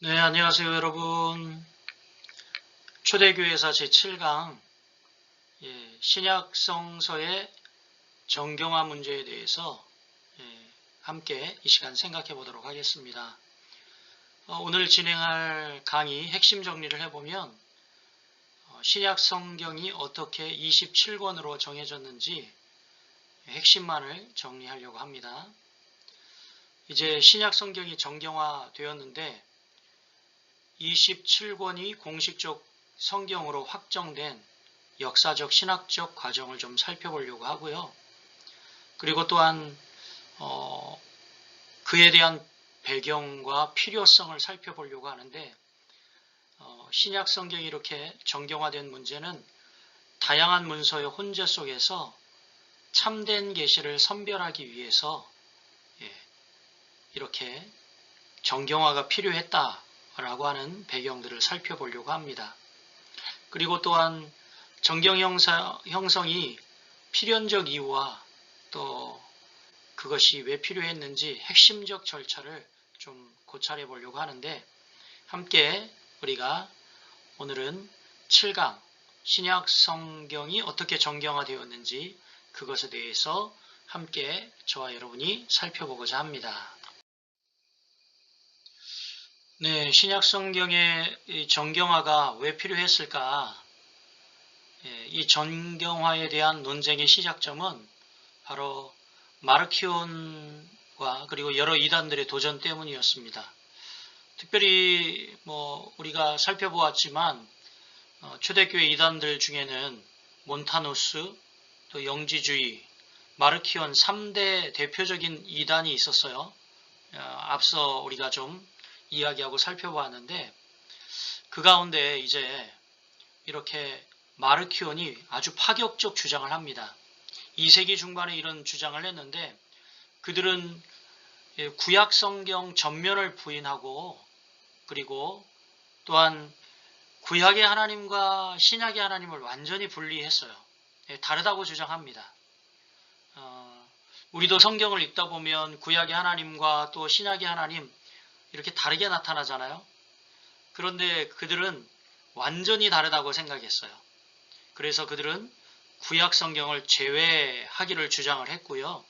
네, 안녕하세요, 여러분. 초대교회사 제7강 신약성서의 정경화 문제에 대해서 함께 이 시간 생각해 보도록 하겠습니다. 오늘 진행할 강의 핵심 정리를 해보면 신약성경이 어떻게 27권으로 정해졌는지 핵심만을 정리하려고 합니다. 이제 신약성경이 정경화되었는데 27권이 공식적 성경으로 확정된 역사적 신학적 과정을 좀 살펴보려고 하고요. 그리고 또한 그에 대한 배경과 필요성을 살펴보려고 하는데 신약 성경이 이렇게 정경화된 문제는 다양한 문서의 혼재 속에서 참된 계시를 선별하기 위해서 이렇게 정경화가 필요했다라고 하는 배경들을 살펴보려고 합니다. 그리고 또한 정경 형성이 필연적 이유와 또 그것이 왜 필요했는지 핵심적 절차를 좀 고찰해 보려고 하는데 함께 우리가 오늘은 7강 신약 성경이 어떻게 정경화되었는지 그것에 대해서 함께 저와 여러분이 살펴보고자 합니다. 네, 신약 성경의 정경화가 왜 필요했을까? 이 정경화에 대한 논쟁의 시작점은 바로 마르키온과 그리고 여러 이단들의 도전 때문이었습니다. 특별히 우리가 살펴보았지만 초대교회 이단들 중에는 몬타누스, 또 영지주의, 마르키온 3대 대표적인 이단이 있었어요. 앞서 우리가 좀 이야기하고 살펴보았는데 그 가운데 이제 이렇게 마르키온이 아주 파격적 주장을 합니다. 2세기 중반에 이런 주장을 했는데 그들은 구약 성경 전면을 부인하고 그리고 또한 구약의 하나님과 신약의 하나님을 완전히 분리했어요. 다르다고 주장합니다. 우리도 성경을 읽다 보면 구약의 하나님과 또 신약의 하나님 이렇게 다르게 나타나잖아요. 그런데 그들은 완전히 다르다고 생각했어요. 그래서 그들은 구약 성경을 제외하기를 주장을 했고요.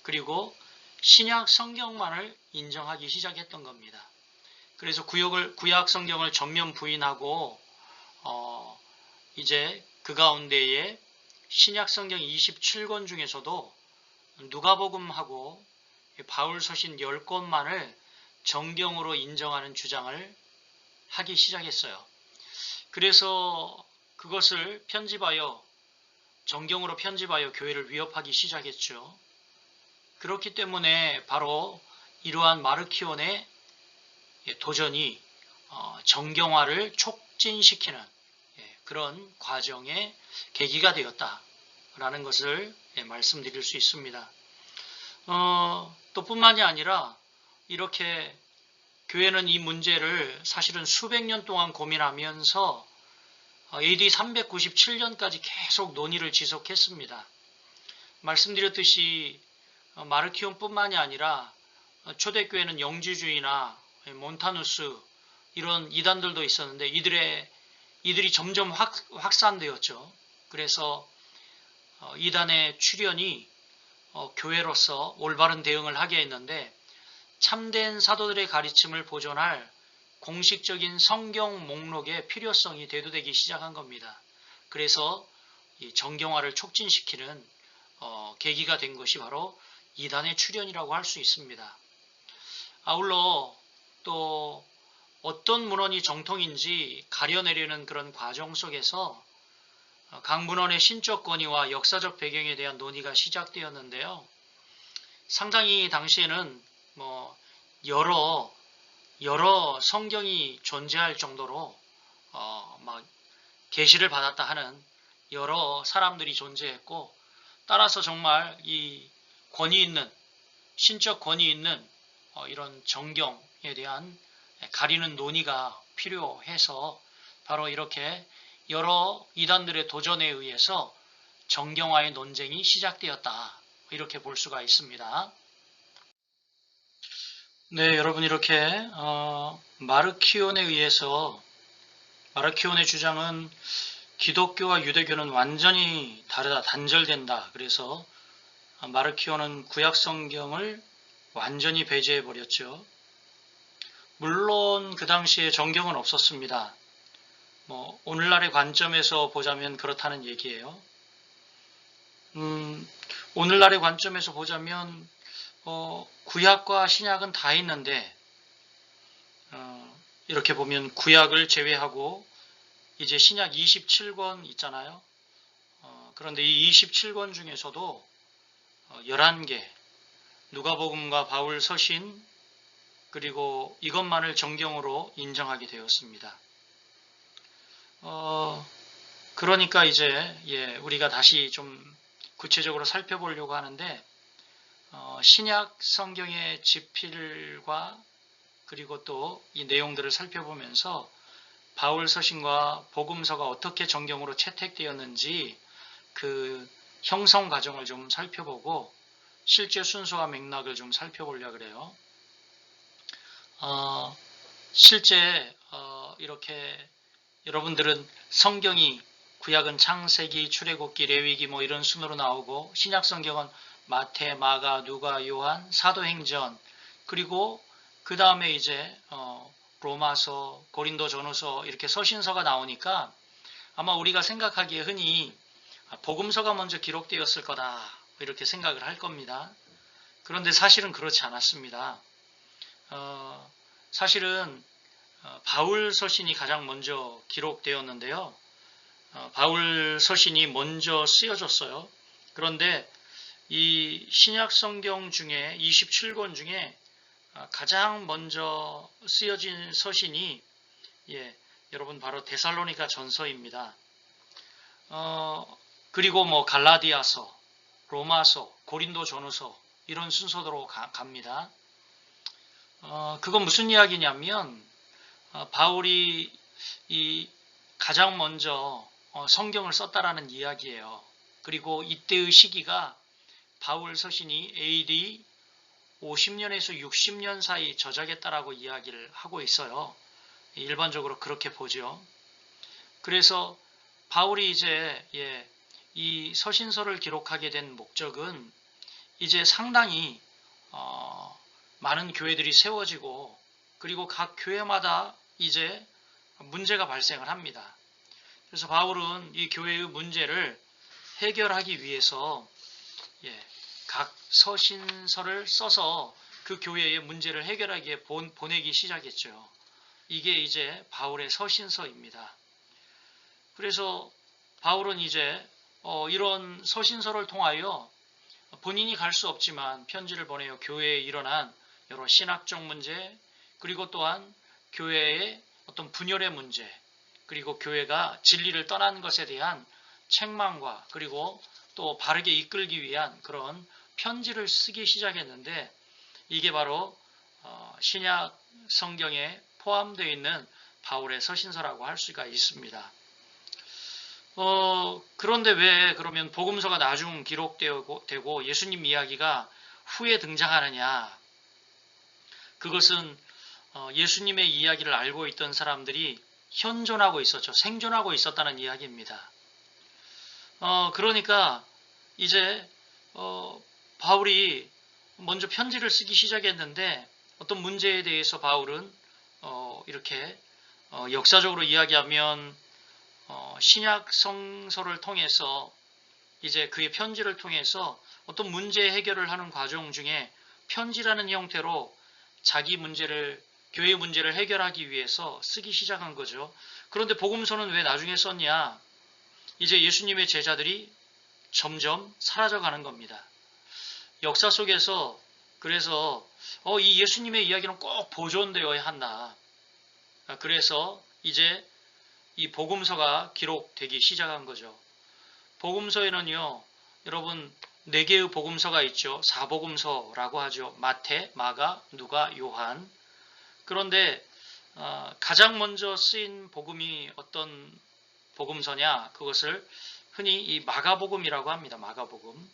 그리고 신약 성경만을 인정하기 시작했던 겁니다. 그래서 구약 성경을 전면 부인하고 이제 그 가운데에 신약 성경 27권 중에서도 누가복음하고 바울서신 10권만을 정경으로 인정하는 주장을 하기 시작했어요. 그래서 그것을 정경으로 편집하여 교회를 위협하기 시작했죠. 그렇기 때문에 바로 이러한 마르키온의 도전이 정경화를 촉진시키는 그런 과정의 계기가 되었다라는 것을 말씀드릴 수 있습니다. 또 뿐만이 아니라 이렇게 교회는 이 문제를 사실은 수백 년 동안 고민하면서 AD 397년까지 계속 논의를 지속했습니다. 말씀드렸듯이 마르키온뿐만이 아니라 초대교회는 영지주의나 몬타누스 이런 이단들도 있었는데 이들이 점점 확산되었죠. 그래서 이단의 출현이 교회로서 올바른 대응을 하게 했는데 참된 사도들의 가르침을 보존할 공식적인 성경 목록의 필요성이 대두되기 시작한 겁니다. 그래서 이 정경화를 촉진시키는 계기가 된 것이 바로 이단의 출현이라고 할 수 있습니다. 아울러 또 어떤 문헌이 정통인지 가려내려는 그런 과정 속에서 각 문헌의 신적 권위와 역사적 배경에 대한 논의가 시작되었는데요. 상당히 당시에는 여러 성경이 존재할 정도로 계시를 받았다 하는 여러 사람들이 존재했고 따라서 정말 이 신적 권위 있는 이런 정경에 대한 가리는 논의가 필요해서 바로 이렇게 여러 이단들의 도전에 의해서 정경화의 논쟁이 시작되었다. 이렇게 볼 수가 있습니다. 네, 여러분 이렇게 마르키온에 의해서 마르키온의 주장은 기독교와 유대교는 완전히 다르다, 단절된다. 그래서 마르키온은 구약 성경을 완전히 배제해 버렸죠. 물론 그 당시에 정경은 없었습니다. 오늘날의 관점에서 보자면 그렇다는 얘기예요. 오늘날의 관점에서 보자면 구약과 신약은 다 있는데 이렇게 보면 구약을 제외하고 이제 신약 27권 있잖아요. 그런데 이 27권 중에서도 11개 누가복음과 바울 서신 그리고 이것만을 정경으로 인정하게 되었습니다. 그러니까 이제 우리가 다시 좀 구체적으로 살펴보려고 하는데 신약 성경의 지필과 그리고 또 이 내용들을 살펴보면서 바울 서신과 복음서가 어떻게 정경으로 채택되었는지 그 형성 과정을 좀 살펴보고 실제 순서와 맥락을 좀 살펴보려고 그래요. 실제 이렇게 여러분들은 성경이 구약은 창세기, 출애굽기, 레위기 이런 순으로 나오고 신약 성경은 마태, 마가, 누가, 요한, 사도행전 그리고 그 다음에 이제 로마서, 고린도전후서 이렇게 서신서가 나오니까 아마 우리가 생각하기에 흔히 복음서가 먼저 기록되었을 거다 이렇게 생각을 할 겁니다. 그런데 사실은 그렇지 않았습니다. 사실은 바울 서신이 가장 먼저 기록되었는데요. 바울 서신이 먼저 쓰여졌어요. 그런데 이 신약 성경 중에 27권 중에 가장 먼저 쓰여진 서신이 여러분 바로 데살로니가 전서입니다. 그리고 갈라디아서, 로마서, 고린도 전후서 이런 순서대로 갑니다. 그건 무슨 이야기냐면 바울이 이 가장 먼저 성경을 썼다라는 이야기예요. 그리고 이때의 시기가 바울 서신이 AD 50년에서 60년 사이 저작했다라고 이야기를 하고 있어요. 일반적으로 그렇게 보죠. 그래서 바울이 이제 이 서신서를 기록하게 된 목적은 이제 상당히 많은 교회들이 세워지고 그리고 각 교회마다 이제 문제가 발생을 합니다. 그래서 바울은 이 교회의 문제를 해결하기 위해서 각 서신서를 써서 그 교회의 문제를 해결하기에 보내기 시작했죠. 이게 이제 바울의 서신서입니다. 그래서 바울은 이제 이런 서신서를 통하여 본인이 갈 수 없지만 편지를 보내어 교회에 일어난 여러 신학적 문제 그리고 또한 교회의 어떤 분열의 문제 그리고 교회가 진리를 떠난 것에 대한 책망과 그리고 또 바르게 이끌기 위한 그런 편지를 쓰기 시작했는데 이게 바로 신약 성경에 포함되어 있는 바울의 서신서라고 할 수가 있습니다. 그런데 왜 그러면 복음서가 나중 기록되고 예수님 이야기가 후에 등장하느냐? 그것은 예수님의 이야기를 알고 있던 사람들이 현존하고 있었죠. 생존하고 있었다는 이야기입니다. 그러니까 이제 바울이 먼저 편지를 쓰기 시작했는데 어떤 문제에 대해서 바울은 이렇게 역사적으로 이야기하면 신약 성서를 통해서 이제 그의 편지를 통해서 어떤 문제 해결을 하는 과정 중에 편지라는 형태로 자기 문제를 교회의 문제를 해결하기 위해서 쓰기 시작한 거죠. 그런데 복음서는 왜 나중에 썼냐? 이제 예수님의 제자들이 점점 사라져가는 겁니다. 역사 속에서 그래서 이 예수님의 이야기는 꼭 보존되어야 한다. 그래서 이제 이 복음서가 기록되기 시작한 거죠. 복음서에는요, 여러분 4개의 복음서가 있죠. 사복음서라고 하죠. 마태, 마가, 누가, 요한. 그런데 가장 먼저 쓰인 복음이 어떤 복음서냐? 그것을 흔히 이 마가복음이라고 합니다. 마가복음.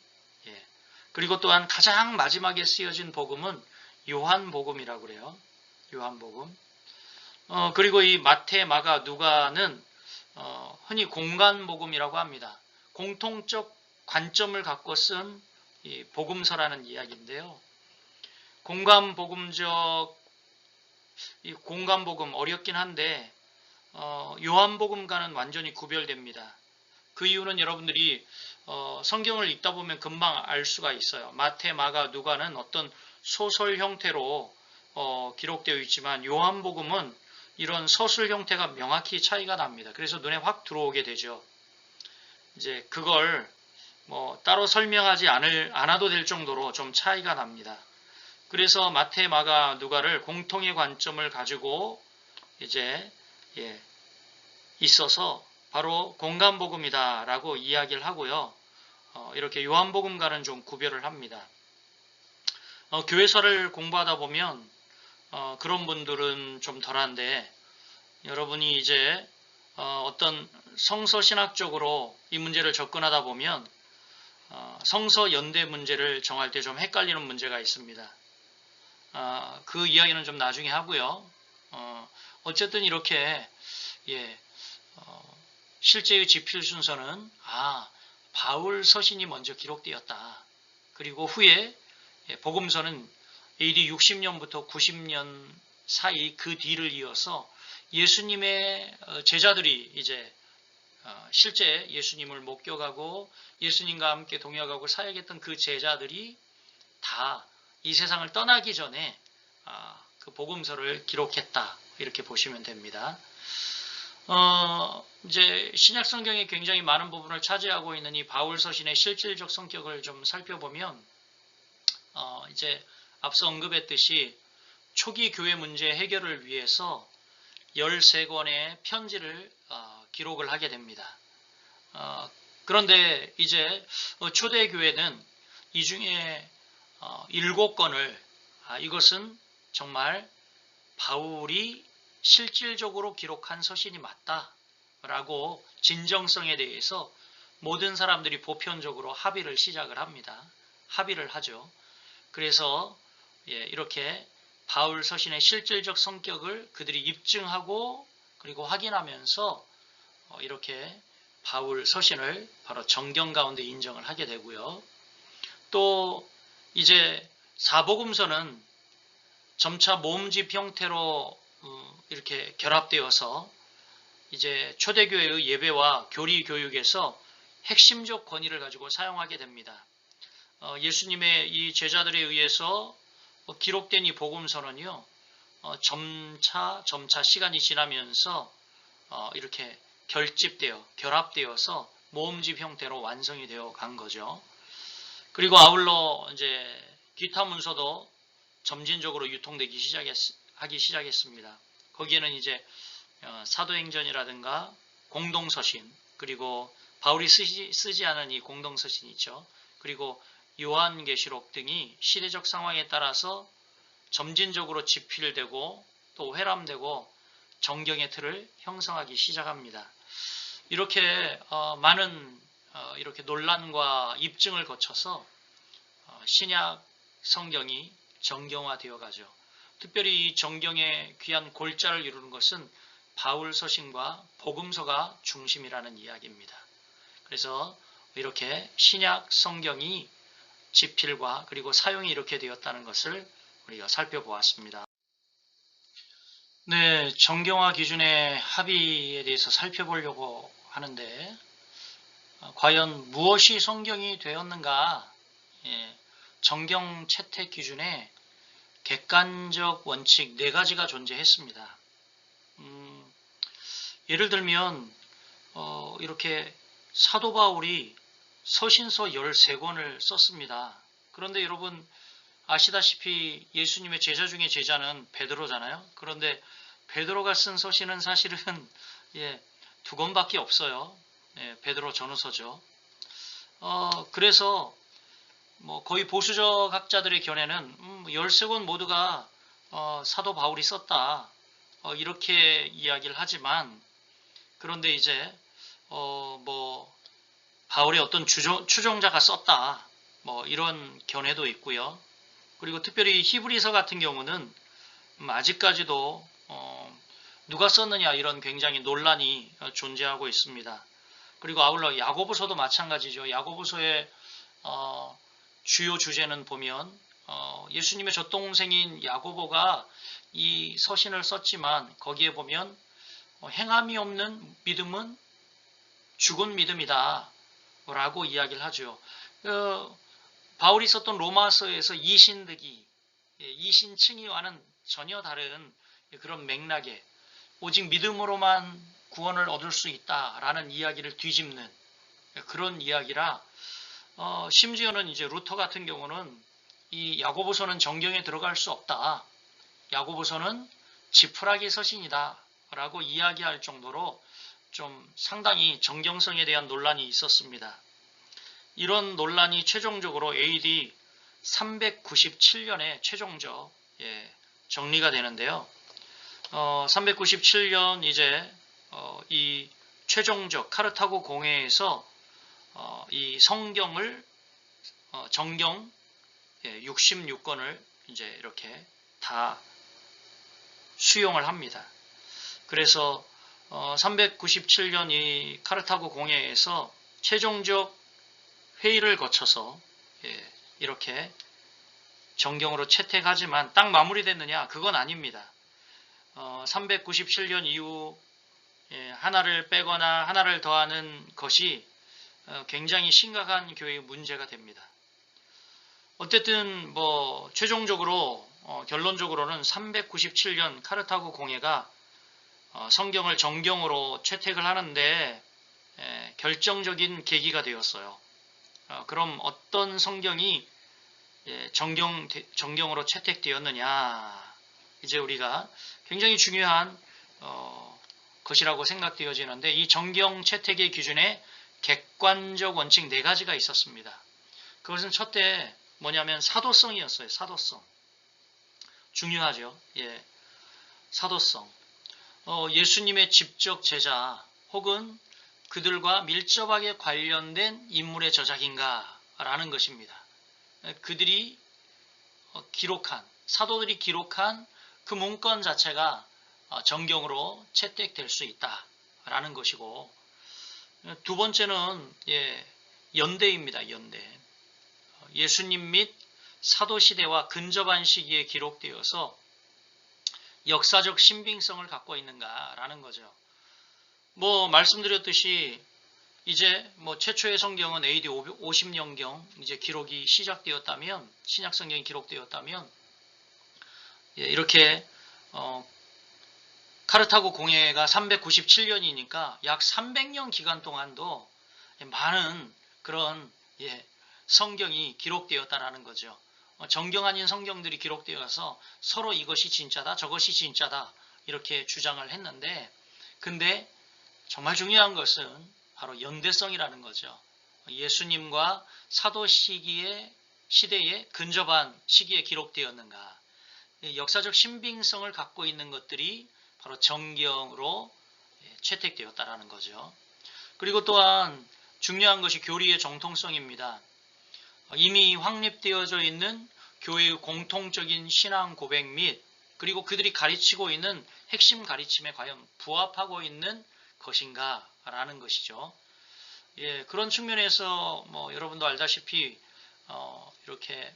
그리고 또한 가장 마지막에 쓰여진 복음은 요한복음이라고 그래요. 요한복음. 그리고 이 마태, 마가, 누가는 흔히 공간복음이라고 합니다. 공통적 관점을 갖고 쓴 이 복음서라는 이야기인데요. 이 공간복음 어렵긴 한데 요한복음과는 완전히 구별됩니다. 그 이유는 여러분들이 성경을 읽다 보면 금방 알 수가 있어요. 마태, 마가, 누가는 어떤 소설 형태로 기록되어 있지만 요한복음은 이런 서술 형태가 명확히 차이가 납니다. 그래서 눈에 확 들어오게 되죠. 이제 그걸 따로 설명하지 않아도 될 정도로 좀 차이가 납니다. 그래서 마태, 마가, 누가를 공통의 관점을 가지고 이제 있어서 바로 공간복음이다라고 이야기를 하고요. 이렇게 요한복음과는 좀 구별을 합니다. 교회사를 공부하다 보면 그런 분들은 좀 덜한데 여러분이 이제 어떤 성서신학적으로 이 문제를 접근하다 보면 성서 연대 문제를 정할 때 좀 헷갈리는 문제가 있습니다. 그 이야기는 좀 나중에 하고요. 어쨌든 이렇게 실제의 집필 순서는 바울 서신이 먼저 기록되었다. 그리고 후에 복음서는 AD 60년부터 90년 사이 그 뒤를 이어서 예수님의 제자들이 이제 실제 예수님을 목격하고 예수님과 함께 동역하고 사역했던 그 제자들이 다 이 세상을 떠나기 전에 그 복음서를 기록했다. 이렇게 보시면 됩니다. 이제 신약 성경에 굉장히 많은 부분을 차지하고 있는 이 바울 서신의 실질적 성격을 좀 살펴보면 이제 앞서 언급했듯이 초기 교회 문제 해결을 위해서 13권의 편지를 기록을 하게 됩니다. 그런데 이제 초대교회는 이 중에 7권을 이것은 정말 바울이 실질적으로 기록한 서신이 맞다라고 진정성에 대해서 모든 사람들이 보편적으로 합의를 시작을 합니다. 합의를 하죠. 그래서 이렇게 바울 서신의 실질적 성격을 그들이 입증하고 그리고 확인하면서 이렇게 바울 서신을 바로 정경 가운데 인정을 하게 되고요. 또 이제 사복음서는 점차 모음집 형태로 이렇게 결합되어서 이제 초대교회의 예배와 교리 교육에서 핵심적 권위를 가지고 사용하게 됩니다. 예수님의 이 제자들에 의해서 기록된 이 복음서는요, 점차 시간이 지나면서 이렇게 결합되어서 모음집 형태로 완성이 되어 간 거죠. 그리고 아울러 이제 기타 문서도 점진적으로 유통되기 시작했습니다. 거기에는 이제 사도행전이라든가 공동서신, 그리고 바울이 쓰지 않은 이 공동서신이 있죠. 그리고 요한계시록 등이 시대적 상황에 따라서 점진적으로 집필되고 또 회람되고 정경의 틀을 형성하기 시작합니다. 이렇게 많은 이렇게 논란과 입증을 거쳐서 신약 성경이 정경화되어 가죠. 특별히 이 정경의 귀한 골자를 이루는 것은 바울 서신과 복음서가 중심이라는 이야기입니다. 그래서 이렇게 신약 성경이 집필과 그리고 사용이 이렇게 되었다는 것을 우리가 살펴보았습니다. 네, 정경화 기준의 합의에 대해서 살펴보려고 하는데 과연 무엇이 성경이 되었는가? 정경 채택 기준에 객관적 원칙 4가지가 존재했습니다. 예를 들면 이렇게 사도 바울이 서신서 13권을 썼습니다. 그런데 여러분 아시다시피 예수님의 제자 중에 제자는 베드로잖아요. 그런데 베드로가 쓴 서신은 사실은 2권밖에 없어요. 베드로 전후서죠. 그래서 거의 보수적 학자들의 견해는 13권 모두가 사도 바울이 썼다. 이렇게 이야기를 하지만 그런데 이제 바울의 어떤 추종자가 썼다. 이런 견해도 있고요. 그리고 특별히 히브리서 같은 경우는 아직까지도 누가 썼느냐 이런 굉장히 논란이 존재하고 있습니다. 그리고 아울러 야고보서도 마찬가지죠. 야고보서의 주요 주제는 보면 예수님의 젖동생인 야고보가 이 서신을 썼지만 거기에 보면 행함이 없는 믿음은 죽은 믿음이다 라고 이야기를 하죠. 바울이 썼던 로마서에서 이신득이 이신칭의와는 전혀 다른 그런 맥락에 오직 믿음으로만 구원을 얻을 수 있다라는 이야기를 뒤집는 그런 이야기라 심지어는 이제 루터 같은 경우는 이 야고보서는 정경에 들어갈 수 없다. 야고보서는 지푸라기 서신이다 라고 이야기할 정도로 좀 상당히 정경성에 대한 논란이 있었습니다. 이런 논란이 최종적으로 AD 397년에 최종적 정리가 되는데요. 397년 이제 이 최종적 카르타고 공회에서 이 성경을 정경 66권을 이제 이렇게 다 수용을 합니다. 그래서 397년 이 카르타고 공회에서 최종적 회의를 거쳐서 이렇게 정경으로 채택하지만 딱 마무리됐느냐? 그건 아닙니다. 397년 이후 하나를 빼거나 하나를 더하는 것이 굉장히 심각한 교회의 문제가 됩니다. 어쨌든 뭐 최종적으로 결론적으로는 397년 카르타고 공회가 성경을 정경으로 채택을 하는데 결정적인 계기가 되었어요. 그럼 어떤 성경이 정경으로 채택되었느냐? 이제 우리가 굉장히 중요한 것이라고 생각되어지는데 이 정경 채택의 기준에 객관적 원칙 4가지가 있었습니다. 그것은 첫째 뭐냐면 사도성이었어요. 사도성. 중요하죠. 사도성. 예수님의 직접 제자 혹은 그들과 밀접하게 관련된 인물의 저작인가 라는 것입니다. 그들이 기록한, 사도들이 기록한 그 문건 자체가 정경으로 채택될 수 있다라는 것이고, 두 번째는 연대입니다. 연대. 예수님 및 사도시대와 근접한 시기에 기록되어서 역사적 신빙성을 갖고 있는가라는 거죠. 뭐 말씀드렸듯이 이제 뭐 최초의 성경은 AD 50년경 이제 기록이 시작되었다면, 신약 성경이 기록되었다면 이렇게 카르타고 공회가 397년이니까 약 300년 기간 동안도 많은 그런 성경이 기록되었다라는 거죠. 정경 아닌 성경들이 기록되어서 서로 이것이 진짜다, 저것이 진짜다 이렇게 주장을 했는데, 근데 정말 중요한 것은 바로 연대성이라는 거죠. 예수님과 사도 시대에 근접한 시기에 기록되었는가. 역사적 신빙성을 갖고 있는 것들이 바로 정경으로 채택되었다라는 거죠. 그리고 또한 중요한 것이 교리의 정통성입니다. 이미 확립되어져 있는 교회의 공통적인 신앙 고백 및 그리고 그들이 가르치고 있는 핵심 가르침에 과연 부합하고 있는 것인가 라는 것이죠. 그런 측면에서 뭐 여러분도 알다시피 이렇게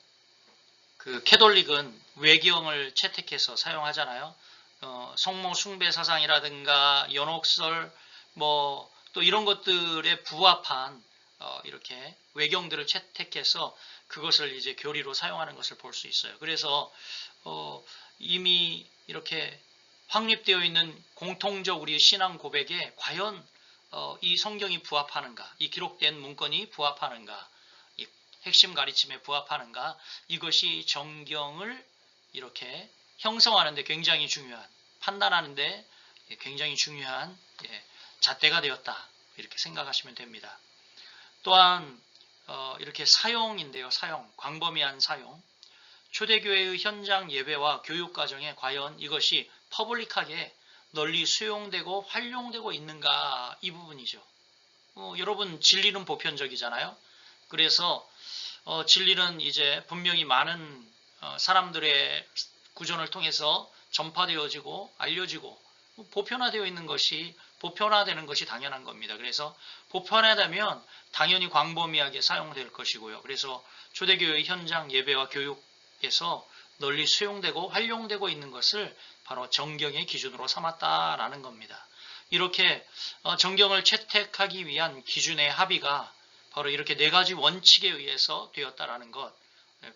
그 캐톨릭은 외경을 채택해서 사용하잖아요. 성모 숭배 사상이라든가 연옥설 뭐 또 이런 것들에 부합한 이렇게 외경들을 채택해서 그것을 이제 교리로 사용하는 것을 볼 수 있어요. 그래서 이미 이렇게 확립되어 있는 공통적 우리의 신앙 고백에 과연 이 성경이 부합하는가, 이 기록된 문건이 부합하는가, 이 핵심 가르침에 부합하는가, 이것이 정경을 이렇게 형성하는 데 굉장히 중요한, 판단하는 데 굉장히 중요한 잣대가 되었다 이렇게 생각하시면 됩니다. 또한 이렇게 사용인데요. 사용, 광범위한 사용. 초대교회의 현장 예배와 교육과정에 과연 이것이 퍼블릭하게 널리 수용되고 활용되고 있는가, 이 부분이죠. 여러분 진리는 보편적이잖아요. 그래서 진리는 이제 분명히 많은 사람들의 구전을 통해서 전파되어지고 알려지고 보편화되는 것이 당연한 겁니다. 그래서 보편화되면 당연히 광범위하게 사용될 것이고요. 그래서 초대교회 현장 예배와 교육에서 널리 수용되고 활용되고 있는 것을 바로 정경의 기준으로 삼았다라는 겁니다. 이렇게 정경을 채택하기 위한 기준의 합의가 바로 이렇게 4가지 원칙에 의해서 되었다라는 것,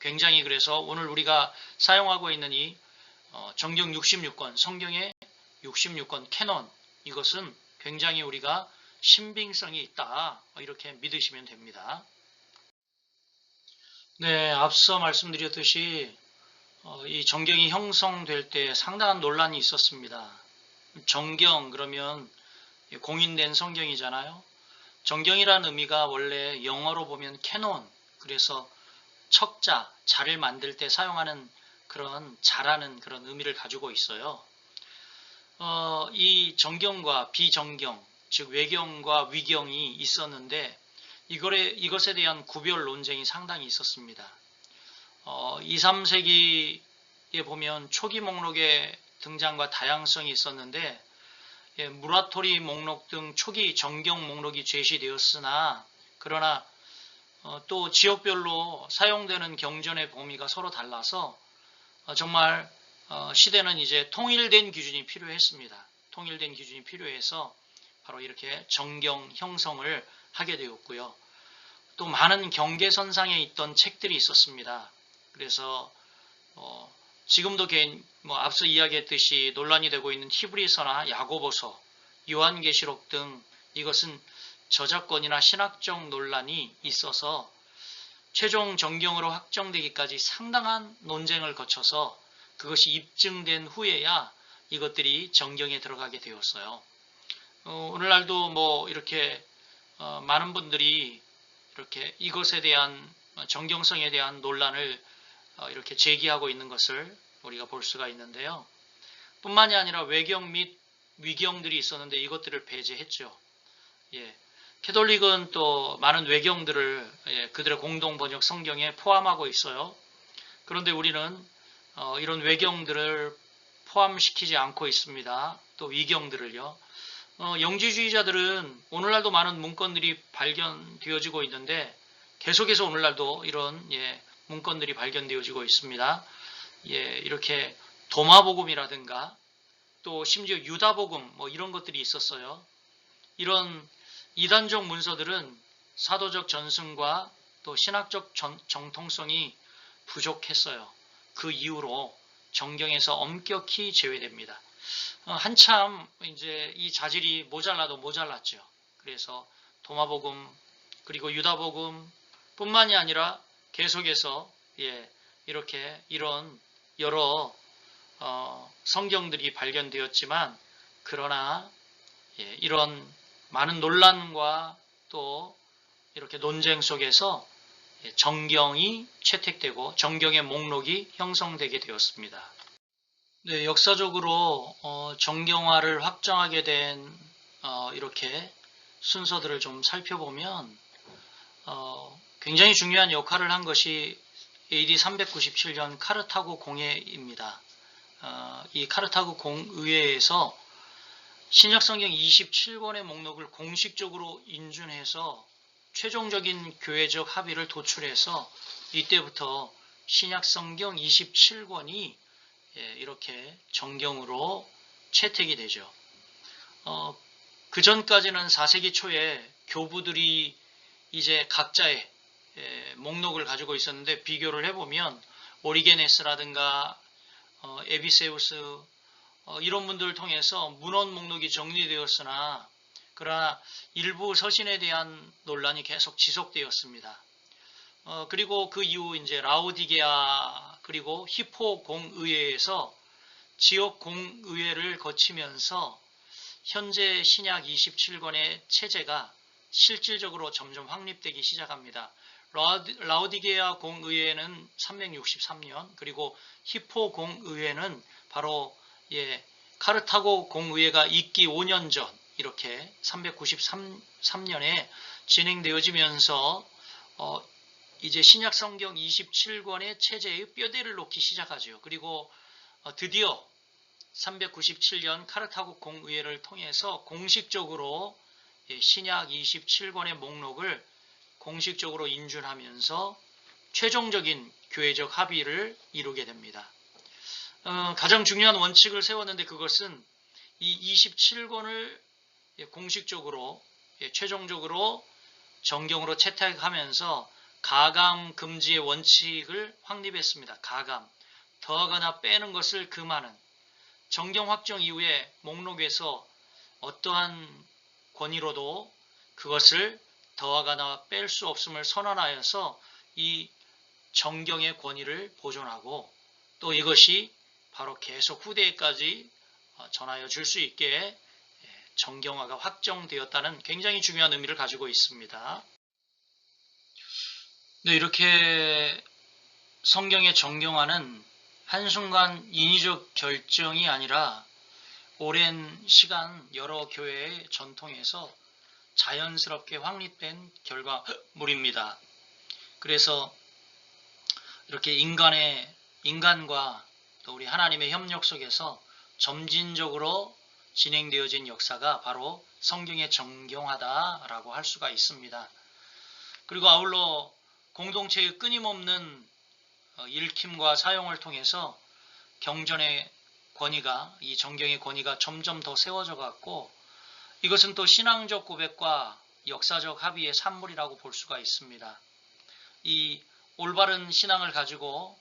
굉장히 그래서 오늘 우리가 사용하고 있는 이 정경 66권, 성경의 66권 캐논, 이것은 굉장히 우리가 신빙성이 있다, 이렇게 믿으시면 됩니다. 네, 앞서 말씀드렸듯이 이 정경이 형성될 때 상당한 논란이 있었습니다. 정경 그러면 공인된 성경이잖아요. 정경이라는 의미가 원래 영어로 보면 캐논, 그래서 척자, 자를 만들 때 사용하는 그런 자라는 그런 의미를 가지고 있어요. 이 정경과 비정경, 즉 외경과 위경이 있었는데 이것에 대한 구별 논쟁이 상당히 있었습니다. 2, 3세기에 보면 초기 목록의 등장과 다양성이 있었는데 무라토리 목록 등 초기 정경 목록이 제시되었으나 그러나 또 지역별로 사용되는 경전의 범위가 서로 달라서 정말 시대는 이제 통일된 기준이 필요했습니다. 통일된 기준이 필요해서 바로 이렇게 정경 형성을 하게 되었고요. 또 많은 경계선상에 있던 책들이 있었습니다. 그래서 지금도 앞서 이야기했듯이 논란이 되고 있는 히브리서나 야고보서, 요한계시록 등 이것은 저작권이나 신학적 논란이 있어서 최종 정경으로 확정되기까지 상당한 논쟁을 거쳐서 그것이 입증된 후에야 이것들이 정경에 들어가게 되었어요. 오늘날도 이렇게 많은 분들이 이렇게 이것에 대한 정경성에 대한 논란을 이렇게 제기하고 있는 것을 우리가 볼 수가 있는데요. 뿐만이 아니라 외경 및 위경들이 있었는데 이것들을 배제했죠. 캐톨릭은 또 많은 외경들을 그들의 공동 번역 성경에 포함하고 있어요. 그런데 우리는 이런 외경들을 포함시키지 않고 있습니다. 또 위경들을요. 영지주의자들은 오늘날도 많은 문건들이 발견되어지고 있는데 계속해서 오늘날도 이런 문건들이 발견되어지고 있습니다. 이렇게 도마복음이라든가 또 심지어 유다복음 이런 것들이 있었어요. 이런 이단적 문서들은 사도적 전승과 또 신학적 정통성이 부족했어요. 그 이후로 정경에서 엄격히 제외됩니다. 한참 이제 이 자질이 모자랐죠. 그래서 도마복음 그리고 유다복음 뿐만이 아니라 계속해서 이렇게 이런 여러 성경들이 발견되었지만 그러나 이런 많은 논란과 또 이렇게 논쟁 속에서 정경이 채택되고 정경의 목록이 형성되게 되었습니다. 네, 역사적으로 정경화를 확정하게 된 이렇게 순서들을 좀 살펴보면 굉장히 중요한 역할을 한 것이 AD 397년 카르타고 공회입니다. 이 카르타고 공의회에서 신약성경 27권의 목록을 공식적으로 인준해서 최종적인 교회적 합의를 도출해서 이때부터 신약성경 27권이 이렇게 정경으로 채택이 되죠. 그 전까지는 4세기 초에 교부들이 이제 각자의 목록을 가지고 있었는데 비교를 해보면 오리게네스라든가 에비세우스 이런 분들을 통해서 문헌 목록이 정리되었으나 그러나 일부 서신에 대한 논란이 계속 지속되었습니다. 그리고 그 이후 이제 라오디게아 그리고 히포 공의회에서 지역 공의회를 거치면서 현재 신약 27권의 체제가 실질적으로 점점 확립되기 시작합니다. 라오디게아 공의회는 363년 그리고 히포 공의회는 바로 카르타고 공의회가 있기 5년 전 이렇게 393년에 진행되어지면서 이제 신약 성경 27권의 체제의 뼈대를 놓기 시작하죠. 그리고 드디어 397년 카르타고 공의회를 통해서 공식적으로 신약 27권의 목록을 공식적으로 인준하면서 최종적인 교회적 합의를 이루게 됩니다. 가장 중요한 원칙을 세웠는데 그것은 이 27권을 공식적으로 최종적으로 정경으로 채택하면서 가감 금지의 원칙을 확립했습니다. 가감, 더하거나 빼는 것을 금하는 정경 확정 이후에 목록에서 어떠한 권위로도 그것을 더하거나 뺄 수 없음을 선언하여서 이 정경의 권위를 보존하고 또 이것이 바로 계속 후대에까지 전하여 줄 수 있게 정경화가 확정되었다는 굉장히 중요한 의미를 가지고 있습니다. 네, 이렇게 성경의 정경화는 한순간 인위적 결정이 아니라 오랜 시간 여러 교회의 전통에서 자연스럽게 확립된 결과물입니다. 그래서 이렇게 인간과 또 우리 하나님의 협력 속에서 점진적으로 진행되어진 역사가 바로 성경의 정경화다라고 할 수가 있습니다. 그리고 아울러 공동체의 끊임없는 읽힘과 사용을 통해서 경전의 권위가, 이 정경의 권위가 점점 더 세워져 갔고 이것은 또 신앙적 고백과 역사적 합의의 산물이라고 볼 수가 있습니다. 이 올바른 신앙을 가지고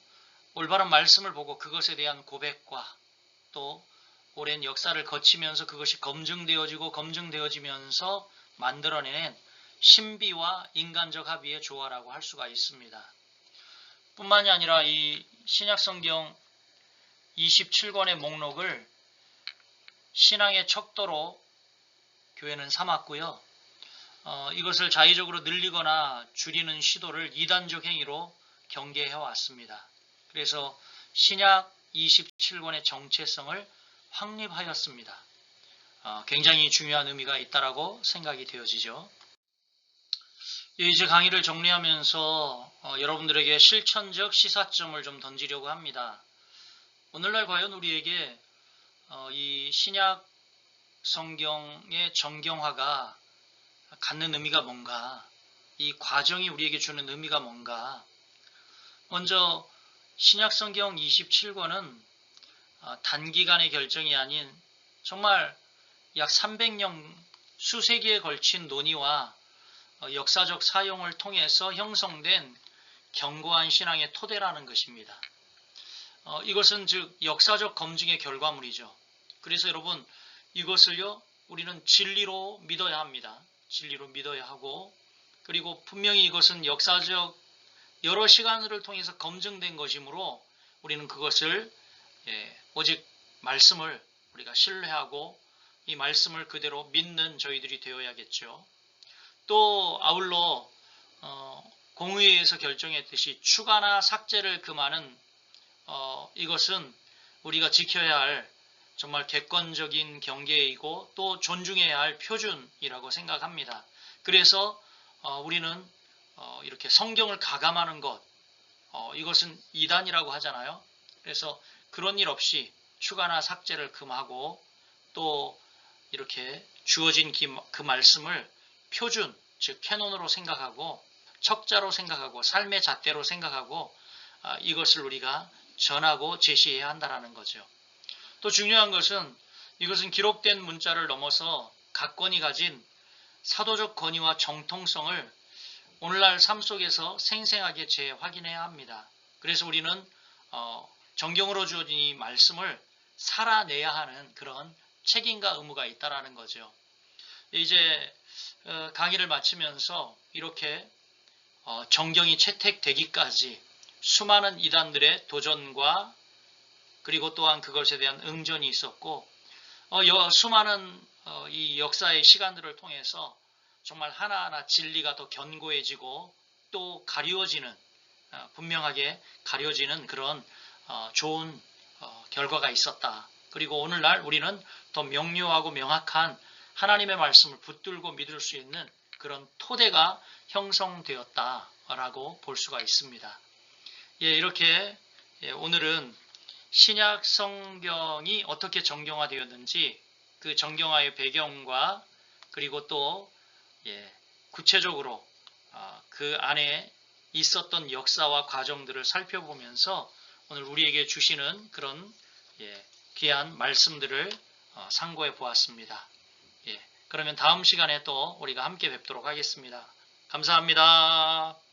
올바른 말씀을 보고 그것에 대한 고백과 또 오랜 역사를 거치면서 그것이 검증되어지고 검증되어지면서 만들어낸 신비와 인간적 합의의 조화라고 할 수가 있습니다. 뿐만이 아니라 이 신약성경 27권의 목록을 신앙의 척도로 교회는 삼았고요. 이것을 자의적으로 늘리거나 줄이는 시도를 이단적 행위로 경계해 왔습니다. 그래서 신약 27권의 정체성을 확립하였습니다. 굉장히 중요한 의미가 있다라고 생각이 되어지죠. 이제 강의를 정리하면서 여러분들에게 실천적 시사점을 좀 던지려고 합니다. 오늘날 과연 우리에게 이 신약 성경의 정경화가 갖는 의미가 뭔가, 이 과정이 우리에게 주는 의미가 뭔가. 먼저 신약 성경 27권은 단기간의 결정이 아닌 정말 약 300년 수세기에 걸친 논의와 역사적 사용을 통해서 형성된 견고한 신앙의 토대라는 것입니다. 이것은 즉 역사적 검증의 결과물이죠. 그래서 여러분 이것을요 우리는 진리로 믿어야 합니다. 진리로 믿어야 하고 그리고 분명히 이것은 역사적 여러 시간을 통해서 검증된 것이므로 우리는 그것을 오직 말씀을 우리가 신뢰하고 이 말씀을 그대로 믿는 저희들이 되어야겠죠. 또 아울러 공의회에서 결정했듯이 추가나 삭제를 금하는 이것은 우리가 지켜야 할 정말 객관적인 경계이고 또 존중해야 할 표준이라고 생각합니다. 그래서 우리는 이렇게 성경을 가감하는 것 이것은 이단이라고 하잖아요. 그래서 그런 일 없이 추가나 삭제를 금하고 또 이렇게 주어진 그 말씀을 표준, 즉 캐논으로 생각하고 척자로 생각하고 삶의 잣대로 생각하고 이것을 우리가 전하고 제시해야 한다는 거죠. 또 중요한 것은 이것은 기록된 문자를 넘어서 각권이 가진 사도적 권위와 정통성을 오늘날 삶 속에서 생생하게 재확인해야 합니다. 그래서 우리는 정경으로 주어진 이 말씀을 살아내야 하는 그런 책임과 의무가 있다는 거죠. 이제 강의를 마치면서 이렇게 정경이 채택되기까지 수많은 이단들의 도전과 그리고 또한 그것에 대한 응전이 있었고 수많은 이 역사의 시간들을 통해서 정말 하나하나 진리가 더 견고해지고 또 가려지는 분명하게 가려지는 그런 좋은 결과가 있었다. 그리고 오늘날 우리는 더 명료하고 명확한 하나님의 말씀을 붙들고 믿을 수 있는 그런 토대가 형성되었다. 라고 볼 수가 있습니다. 예, 이렇게 오늘은 신약 성경이 어떻게 정경화되었는지 그 정경화의 배경과 그리고 또 구체적으로 그 안에 있었던 역사와 과정들을 살펴보면서 오늘 우리에게 주시는 그런 귀한 말씀들을 상고해 보았습니다. 그러면 다음 시간에 또 우리가 함께 뵙도록 하겠습니다. 감사합니다.